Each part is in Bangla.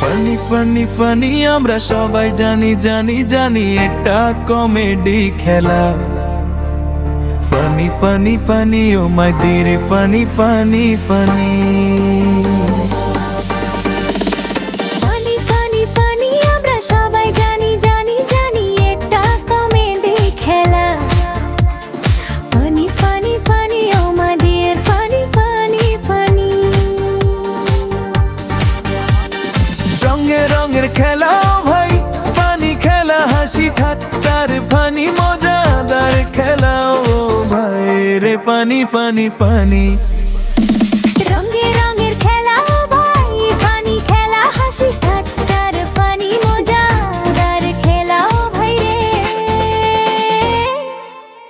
ফানি ফানি ফানি আমরা সবাই জানি জানি জানি এটা কমেডি খেলা। Funny funny funny oh my dear funny funny funny. Funny funny funny আমরা সবাই জানি জানি জানি এটা কমেডি খেলা। Funny funny funny oh my dear funny funny funny. রঙে রঙের খেলা ভাই, ফানি খেলা, হাসি ঠাট্টার ফানি, মজাদার খেলা ও ভাই রে। ফানি ফানি ফানি রঙে রঙের খেলা ভাই, ফানি খেলা, হাসি ঠাট্টার ফানি, মজাদার খেলা ও ভাই রে।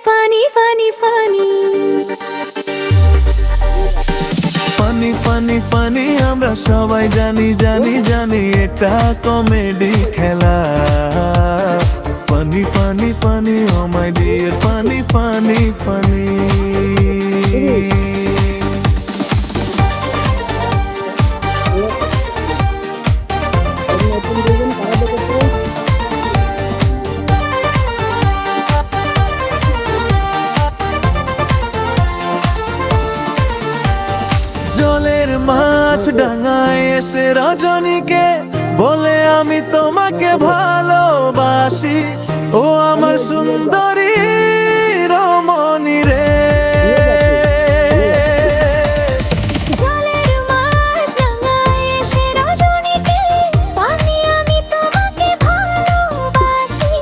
Funny funny funny funny funny funny আমরা সবাই জানি জানি জানি এটা কমেডি খেলা। Funny funny funny oh my dear funny funny funny. জলের মাছ ডাঙায় এসে রজনীকে বলে আমি তোমাকে ভালোবাসি, ও আমার সুন্দরী রমণী রে। জলের মাছ ডাঙায় এসে রজনীকে পানি আমি তোমাকে ভালোবাসি,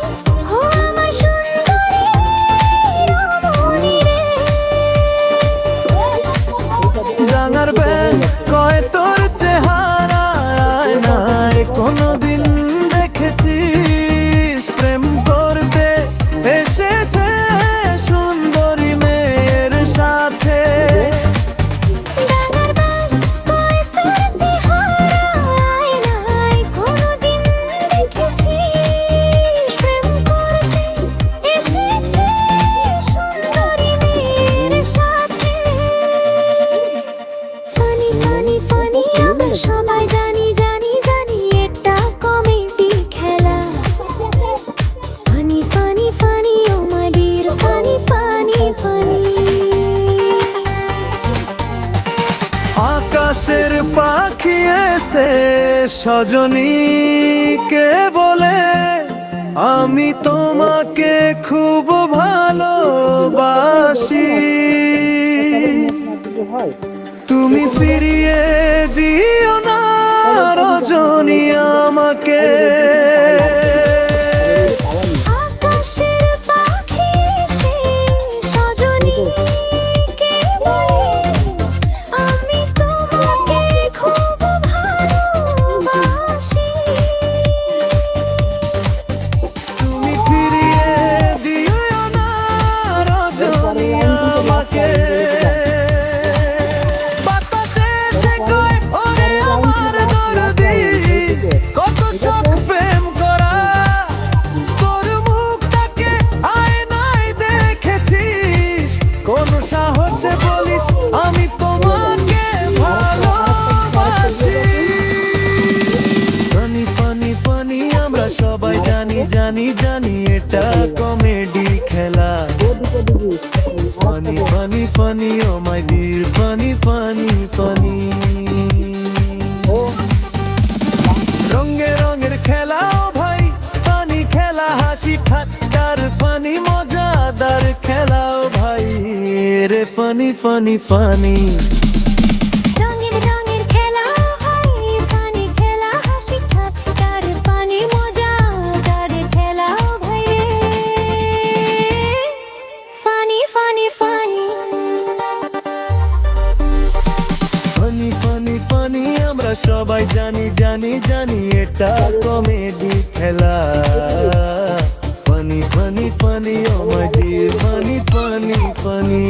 ও আমার সুন্দরী রমণী রে। ডাঙার ব্যাং কয় তোর চেহারা নাই কোনদিন দেখেছিস, প্রেম করতে এসেছে সুন্দরী মেয়ের সাথে। ডাঙার বাগ কয় তোর চেহারা নাই কোনদিন দেখেছিস, প্রেম করতে এসেছে সুন্দরী মেয়ের সাথে। ফানি ফানি ফানি আমরা সবাই জানি জানি জানি এটা কমেডি খেলা। Funny funny funny oh my dear funny funny funny. আকাশের পাখি এসে সজনীকে বলে আমি তোমাকে খুব ভালোবাসি, তুমি ফিরিয়ে দিও না রজনী আমাকে। আকাশের পাখি এসে সজনীকে বলে আমি তোমাকে খুব ভালোবাসি, তুমি ফিরিয়ে দিও না রজনী আমাকে। বাতাসে সে কয় ওরে আমার দরদি, কত শখ প্রেম করা, তোর মুখটাকে আয়নায় দেখেছিস, কোন সাহসে বলিস আমি তোমাকে ভালোবাসি। ফানি ফানি ফানি আমরা সবাই জানি জানি জানি এটা কমেডি খেলা। Funny funny funny oh my dear funny funny funny. রঙে রঙের খেলা ও ভাই, ফানি খেলা, হাসি ঠাট্টার ফানি, মজাদার খেলা ও ভাই রে। ফানি ফানি ফানি রঙের রঙের খেলা ভাই, ফানি খেলা, হাসি ঠাট্টার ফানি, মজাদার খেলা ভাই রে। Funny funny funny funny funny funny আমরা সবাই জানি জানি জানি এটা কমেডি খেলা। Funny funny funny oh my dear funny funny funny.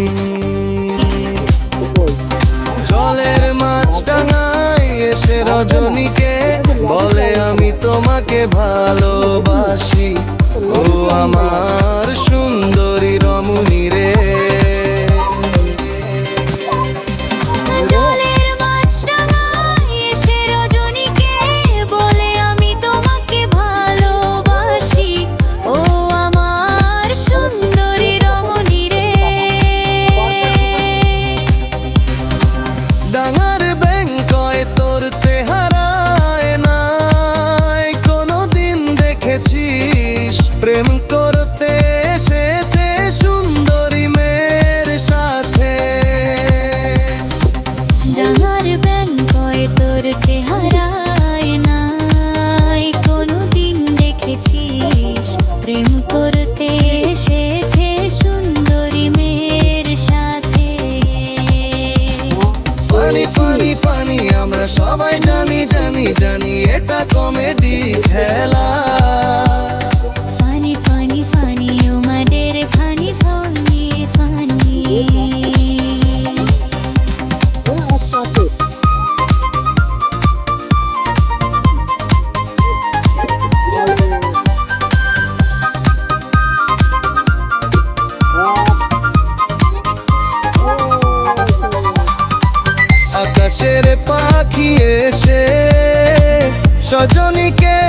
জলের মাছ ডাঙায় এসে রজনীকে বলে আমি তোমাকে ভালোবাসি, ও আমার সুন্দরী রমণী রে। জলের মাছ ডাঙায় এসে রজনীকে বলে খেলা। Funny, funny, funny, oh my dear, funny, funny, funny. আকাশের পাখি এসে সজনীকে